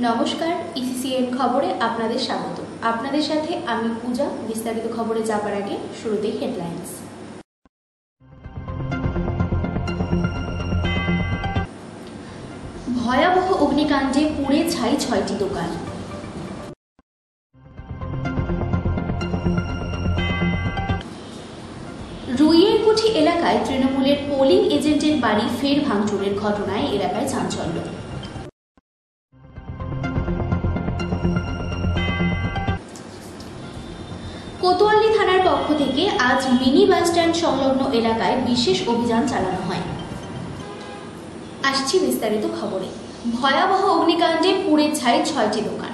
নমস্কার, ইসিসিএন খবরে আপনাদের স্বাগত। আপনাদের সাথে আমি পূজা। বিস্তারিত খবরে যাবার আগে শুরুতেই হেডলাইন্স। ভয়াবহ অগ্নিকাণ্ডে পুড়ে ছাই ৬টি দোকান। রুইয়েরকুঠি এলাকায় তৃণমূলের পোলিং এজেন্টের বাড়ি ফের ভাঙচুরের ঘটনায় এলাকায় চাঞ্চল্য। কোতোয়ালি থানার পক্ষ থেকে আজ মিনি বাসস্ট্যান্ড সংলগ্ন এলাকায় বিশেষ অভিযান চালানো হয়। আসছি বিস্তারিত খবরে। ভয়াবহ অগ্নিকাণ্ডে পুড়ে ছাই ৬টি দোকান।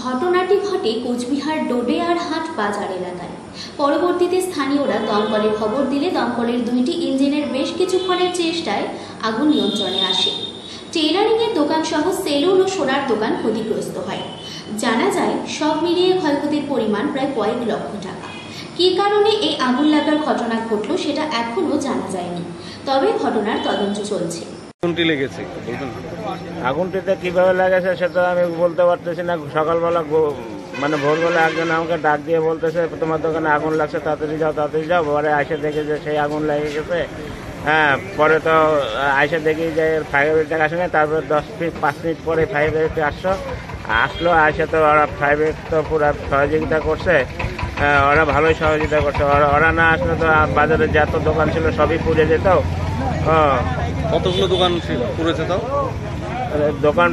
ঘটনাটি ঘটে কোচবিহার ডোডেয়ারহাট বাজার এলাকায়। পরবর্তীতে স্থানীয়রা দমকলে খবর দিলে দমকলের ২টি ইঞ্জিনের বেশ কিছুক্ষণের চেষ্টায় আগুন নিয়ন্ত্রণে আসে। টেলারিংয়ের দোকান সহ সেলুন ও সোনার দোকান ক্ষতিগ্রস্ত হয়। জানা যায়, সব মিলিয়ে ক্ষয়ক্ষতির পরিমাণ প্রায় কয়েক লক্ষ টাকা। কী কারণে এই আগুন লাগার ঘটনা ঘটল সেটা এখনো জানা যায়নি, তবে ঘটনার তদন্ত চলছে। আগুনটিতে কিভাবে লেগেছে সেটা আমি বলতে পারতেছি না। সকালবেলা মানে ভোরবেলা একজন আমাকে ডাক দিয়ে বলতেছে তোমার দোকানে আগুন লাগছে, তাড়াতাড়ি যাও। পরে আসে দেখে যে সেই আগুন লেগে গেছে। হ্যাঁ, পরে তো আইসে দেখি যে ফায়ার ব্রিগেড আসে না। তারপরে 5 মিনিট পরে ফায়ার ব্রিগেড আসলো। আসে তো ওরা ফায়ার ব্রিগেড তো পুরো সহযোগিতা করছে। ওরা ভালোই সহযোগিতা করছে। ওরা না আসলে তো বাজারে যত দোকান ছিল সবই পুড়ে যেত। কতগুলো দোকান পুড়েছে? তো দোকান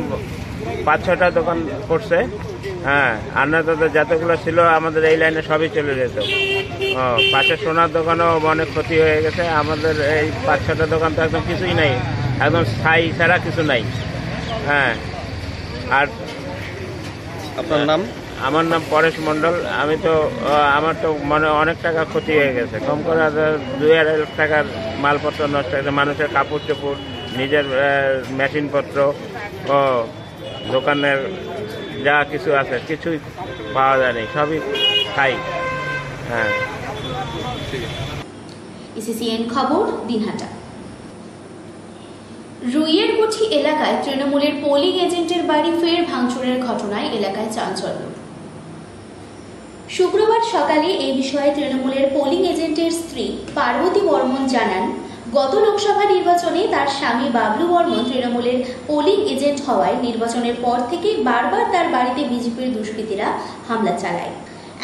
5-6টা দোকান পড়ছে। হ্যাঁ, আর না তো যতগুলো ছিল আমাদের এই লাইনে সবই চলে যেত। পাশে সোনার দোকানও অনেক ক্ষতি হয়ে গেছে। আমাদের এই 5-6টা দোকান তো একদম কিছুই নাই, একদম ছাই ছাড়া কিছু নাই। হ্যাঁ, আর আপনার নাম? আমার নাম পরেশ মণ্ডল। আমার তো মনে অনেক টাকা ক্ষতি হয়ে গেছে। কম করে 2,000 টাকার মালপত্র নষ্ট হয়েছে। মানুষের কাপড় চোপড়, নিজের মেশিনপত্র ও দোকানের যা কিছু আছে কিছুই পাওয়া যায়নি, সবই খাই। হ্যাঁ, ইসিসিএন খবর দিনহাটা। রুইয়েরকুঠি এলাকায় তৃণমূলের পোলিং এজেন্টের বাড়ি ফের ভাঙচুরের ঘটনায় এলাকায় চাঞ্চল্য। শুক্রবার সকালে এই বিষয়ে তৃণমূলের পোলিং এজেন্টের স্ত্রী পার্বতী বর্মন জানান, গত লোকসভা নির্বাচনে তার স্বামী বাবলু বর্মন তৃণমূলের পোলিং এজেন্ট হওয়ায় নির্বাচনের পর থেকে বারবার তার বাড়িতে বিজেপির দুষ্কৃতীরা হামলা চালায়,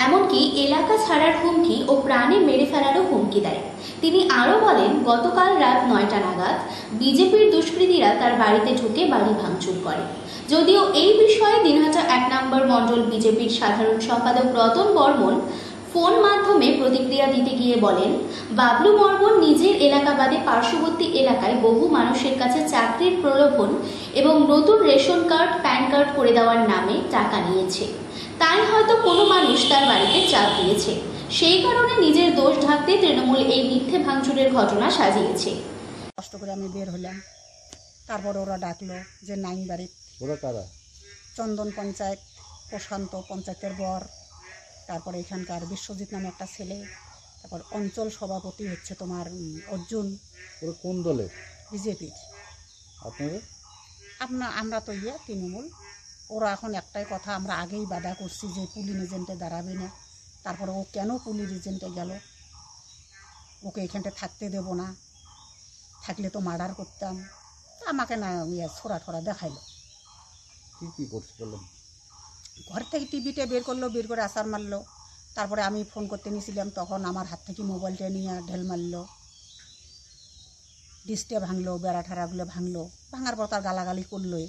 এমনকি এলাকা ছাড়ার হুমকি ও প্রাণে মেরে ফেলারও হুমকি দেয়। তিনি আরও বলেন, গতকাল রাত 9টা নাগাদ বিজেপির দুষ্কৃতীরা তার বাড়িতে ঢুকে বাড়ি ভাঙচুর করে। যদিও এই বিষয়ে দিনহাটা 1 নম্বর মণ্ডল বিজেপির সাধারণ সম্পাদক রতন বর্মন ফোন মাধ্যমে প্রতিক্রিয়া দিতে গিয়ে বলেন, বাবলু বর্মন নিজের এলাকা বাদে পার্শ্ববর্তী এলাকায় বহু মানুষের কাছে চাকরির প্রলোভন এবং নতুন রেশন কার্ড, প্যান কার্ড করে দেওয়ার নামে টাকা নিয়েছে। তাই হয়তো কোনো মানুষ তার বাড়িতে চাপ দিয়েছে। সেই কারণে নিজের দোষ ঢাকতে তৃণমূল এই মিথ্যে ভাঙচুরের ঘটনা সাজিয়েছে। কষ্ট করে আমি বের হলাম, তারপরে ওরা ডাকলো যে নাইন বাড়ি। ওরা কারা? চন্দন পঞ্চায়েত, প্রশান্ত পঞ্চায়েতের বর, তারপরে এখানকার বিশ্বজিৎ নামে একটা ছেলে, তারপর অঞ্চল সভাপতি হচ্ছে তোমার অর্জুন। ওরা কোন দলে? বিজেপির। আপনারা? আমরা তো তৃণমূল। ওরা এখন একটাই কথা, আমরা আগেই বাধা করছি যে পুলিং এজেন্টে দাঁড়াবে না। তারপরে ও কেন পুলিং এজেন্টে গেল? ওকে এখানটা থাকতে দেব না, থাকলে তো মার্ডার করতাম। আমাকে না ছোড়া ঠোরা দেখাইলো। কি করছে বললেন? ঘর থেকে টিভিতে বের করলো, বের করে আসার মারলো। তারপরে আমি ফোন করতে নিয়েছিলাম, তখন আমার হাত থেকে মোবাইলটা নিয়ে ঢেল মারলো, ডিসটে ভাঙলো, বেড়া ঠেড়াগুলো ভাঙলো। ভাঙার পর তার গালাগালি করলোই।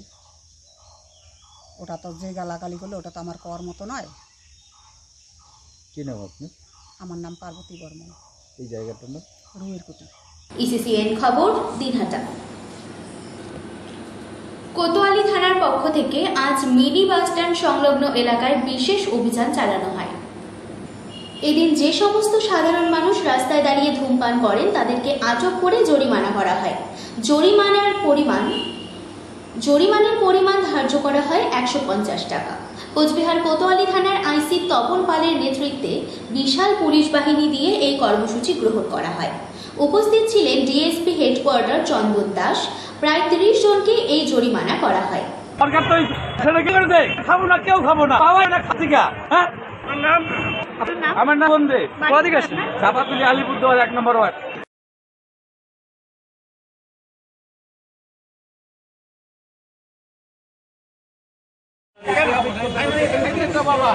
ওটা তো যে গালাগালি করলো ওটা তো আমার করার মতো নয়। কি নাম আপনি? আমার নাম পার্বতী বর্মন। এই জায়গাটার নাম? রুইয়েরকুঠি। ইসিসিএন খবর দিনহাটা। কোতোয়ালি থানার পক্ষ থেকে আজ মিনি বাসস্ট্যান্ড সংলগ্ন এলাকায় বিশেষ অভিযান চালানো হয়। এদিন যে সমস্ত সাধারণ মানুষ রাস্তায় দাঁড়িয়ে ধূমপান করেন তাদেরকে আটক করে জরিমানা করা হয়। জরিমানার পরিমাণ ধার্য করা হয় 150 টাকা। কোচবিহার কোতোয়ালি থানার আইসি তপন পালের নেতৃত্বে বিশাল পুলিশ বাহিনী দিয়ে এই কর্মসূচি গ্রহণ করা হয়। উপস্থিত ছিলেন ডিএসপি হেডকোয়ার্টার চন্দন দাস। প্রায় 30 জনকে এই জরিমানা করা হয়। সরকার তো সেটা কি করে দেয়? খাবো না, কেউ খাবো না, পাওয়া না খাতিকা। হ্যাঁ, আমার নাম বন্দে চাপাতুলি আলিপুরদুয়ার 1 নম্বর ওয়ার্ড। বাবা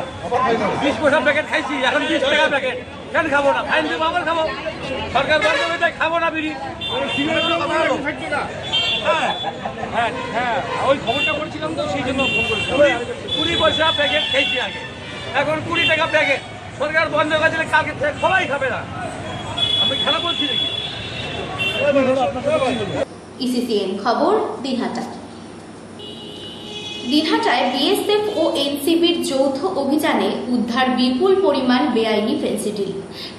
20 পয়সা প্যাকেট খাইছি, এখন 20 টাকা প্যাকেট। কেন খাবো না? ফাইন দেবো, আবার খাবো। সরকার বলবে খাবো না বিড়ি। হ্যাঁ হ্যাঁ, ওই খবরটা করছিলাম তো, সেই জন্য ফোন করেছিলাম। 20 পয়সা প্যাকেট খেয়েছি আগে, এখন 20 টাকা প্যাকেট। সরকার বন্ধ করে দিলে কালকে সবাই খাবে না। আমি খেলা বলছি নাকি? ইসিসিএন খবর দিনহাটা। দিনহাটায় বিএসএফ ও এনসিবির যৌথ অভিযানে উদ্ধার বিপুল পরিমাণ বেআইনি ফেন্সিডিল,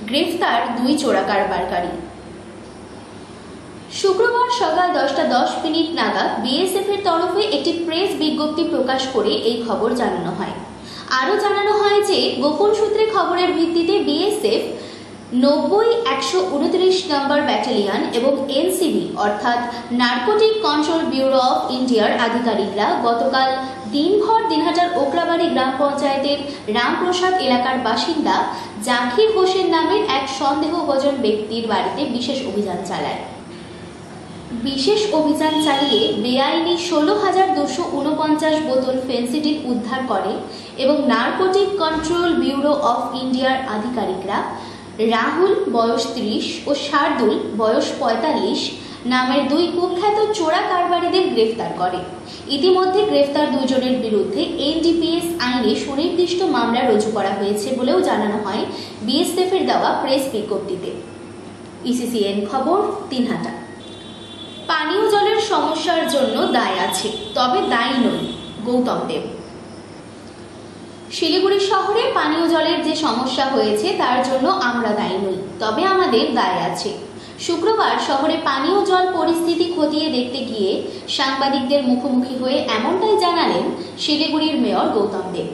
গ্রেফতার 2 চোরা কারবারকারী। শুক্রবার সকাল 10:10 নাগাদ বিএসএফ এর তরফে একটি প্রেস বিজ্ঞপ্তি প্রকাশ করে এই খবর জানানো হয়। আরও জানানো হয় যে গোপন সূত্রে খবরের ভিত্তিতে বিএসএফ 90-129 নম্বর ব্যাটালিয়ন এবং এনসিবি অর্থাৎ নার্কোটিক কন্ট্রোল ব্যুরো অফ ইন্ডিয়ার আধিকারিকরা গতকাল দিনভর দিনহাটার ওকরাবাড়ি গ্রাম পঞ্চায়েতের রামপ্রসাদ এলাকার বাসিন্দা জাকির হোসেন নামের এক সন্দেহভাজন ব্যক্তির বাড়িতে বিশেষ অভিযান চালায়। বিশেষ অভিযান চালিয়ে বেআইনি 16,249 বোতল ফেন্সিডিল উদ্ধার করে এবং নার্কোটিক কন্ট্রোল ব্যুরো অফ ইন্ডিয়ার আধিকারিকরা রাহুল বয়স 30 ও শার্দুল বয়স 45 নামের 2 কুখ্যাত চোরা কারবারিদের গ্রেফতার করে। ইতিমধ্যে গ্রেফতার 2 জনের বিরুদ্ধে এনডিপিএস আইনে সুনির্দিষ্ট মামলা রুজু করা হয়েছে বলেও জানানো হয় বিএসএফ এর দেওয়া প্রেস বিজ্ঞপ্তিতে। ইসিসিএন খবর দিনহাটা। পানীয় জলের সমস্যার জন্য দায় আছে, তবে দায়ী নই, গৌতম দেব। শিলিগুড়ি শহরে পানীয় জলের যে সমস্যা হয়েছে তার জন্য আমরা দায়ী নই, তবে আমাদের দায় আছে। শুক্রবার শহরে পানীয় জল পরিস্থিতি খতিয়ে দেখতে গিয়ে সাংবাদিকদের মুখোমুখি হয়ে এমনটাই জানালেন শিলিগুড়ির মেয়র গৌতম দেব।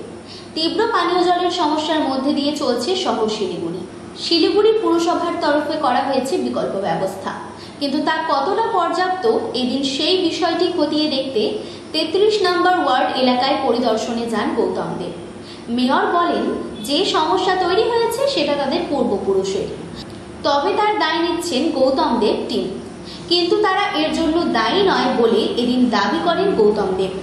তীব্র পানীয় জলের সমস্যার মধ্যে দিয়ে চলছে শহর শিলিগুড়ি। শিলিগুড়ি পুরসভার তরফে করা হয়েছে বিকল্প ব্যবস্থা, কিন্তু তা কতটা পর্যাপ্ত এদিন সেই বিষয়টি খতিয়ে দেখতে 33 নম্বর ওয়ার্ড এলাকায় পরিদর্শনে যান গৌতম দেব। মেয়র বলেন যে সমস্যা তৈরি হয়েছে সেটা তাদের পূর্বপুরুষের, তবে তার দায় নিচ্ছেন গৌতম দেব টিম, কিন্তু তারা এর জন্য দায়ী নয় বলে এদিন দাবি করেন গৌতম দেব।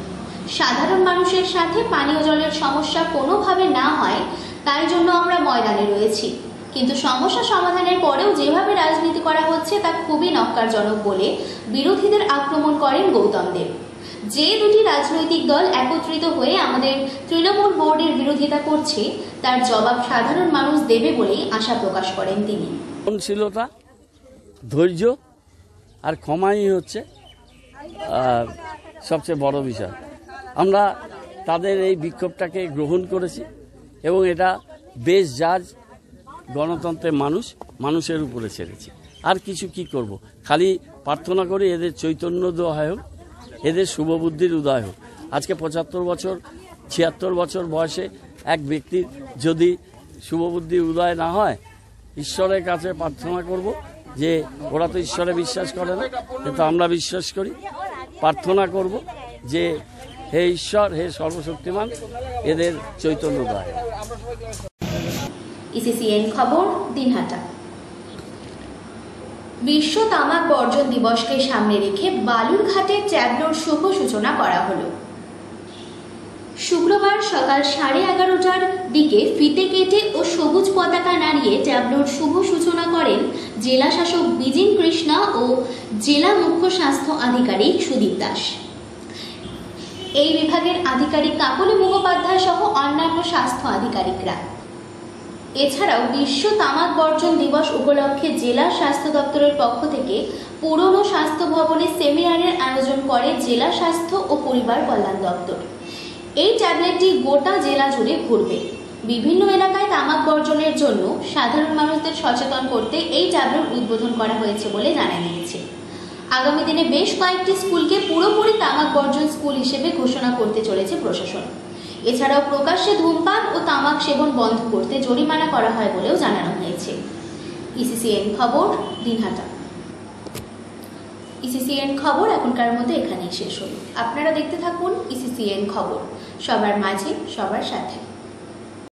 সাধারণ মানুষের সাথে পানীয় জলের সমস্যা কোনোভাবে না হয় তাই জন্য আমরা ময়দানে রয়েছি, কিন্তু সমস্যা সমাধানের পরেও যেভাবে রাজনীতি করা হচ্ছে তা খুবই নক্কারজনক বলে বিরোধীদের আক্রমণ করেন গৌতম দেব। যে 2টি রাজনৈতিক দল একত্রিত হয়ে আমাদের তৃণমূল বোর্ডের বিরোধিতা করছে তার জবাব সাধারণ মানুষ দেবে বলেই আশা প্রকাশ করেন তিনি। সহনশীলতা, ধৈর্য আর ক্ষমাই হচ্ছে সবচেয়ে বড় বিষয়। আমরা তাদের এই বিক্ষোভটাকে গ্রহণ করেছি এবং এটা বেশ জাজ গণতন্ত্রের মানুষের উপরে ছেড়েছি। আর কিছু কি করব, খালি প্রার্থনা করি এদের চৈতন্য উদয় হোক, এদের শুভবুদ্ধির উদয় হোক। আজকে 75 বছর 76 বছর বয়সে এক ব্যক্তির যদি শুভবুদ্ধি উদয় না হয়, ঈশ্বরের কাছে প্রার্থনা করব যে ওরা তো ঈশ্বরে বিশ্বাস করে না, কিন্তু আমরা বিশ্বাস করি। প্রার্থনা করব যে হে ঈশ্বর, হে সর্বশক্তিমান, এদের চৈতন্য উদয়। ইসিসিএন খবর দিনহাটা। বিশ্ব তামাক বর্জন দিবসকে সামনে রেখে বালুরঘাটে ট্যাবলোর শুভ সূচনা করা হলো। শুক্রবার সকাল 11:30টার দিকে ফিতে কেটে ও সবুজ পতাকা নাড়িয়ে ট্যাবলোর শুভ সূচনা করেন জেলা শাসক বিজিন কৃষ্ণা ও জেলা মুখ্য স্বাস্থ্য আধিকারিক সুদীপ দাস। এই বিভাগের আধিকারিক কাকলি মুখোপাধ্যায় সহ অন্যান্য স্বাস্থ্য আধিকারিকরা। এছাড়াও বিশ্ব তামাক বর্জন দিবস উপলক্ষে জেলা স্বাস্থ্য দপ্তরের পক্ষ থেকে পুরনো স্বাস্থ্য ভবনে সেমিনারের আয়োজন করে জেলা স্বাস্থ্য ও পরিবার কল্যাণ দপ্তর। এই ট্যাবলেটটি গোটা জেলা জুড়ে ঘুরবে। বিভিন্ন এলাকায় তামাক বর্জনের জন্য সাধারণ মানুষদের সচেতন করতে এই ট্যাবলেট উদ্বোধন করা হয়েছে বলে জানা গিয়েছে। আগামী দিনে বেশ কয়েকটি স্কুলকে পুরোপুরি তামাক বর্জন স্কুল হিসেবে ঘোষণা করতে চলেছে প্রশাসন। এছাড়াও প্রকাশ্যে ধূমপান ও তামাক সেবন বন্ধ করতে জরিমানা করা হয় বলেও জানানো হয়েছে। ইসিসিএন খবর দিনহাটা। ইসিসিএন খবর এখনকার মতো এখানেই শেষ হল। আপনারা দেখতে থাকুন ইসিসিএন খবর, সবার মাঝে সবার সাথে।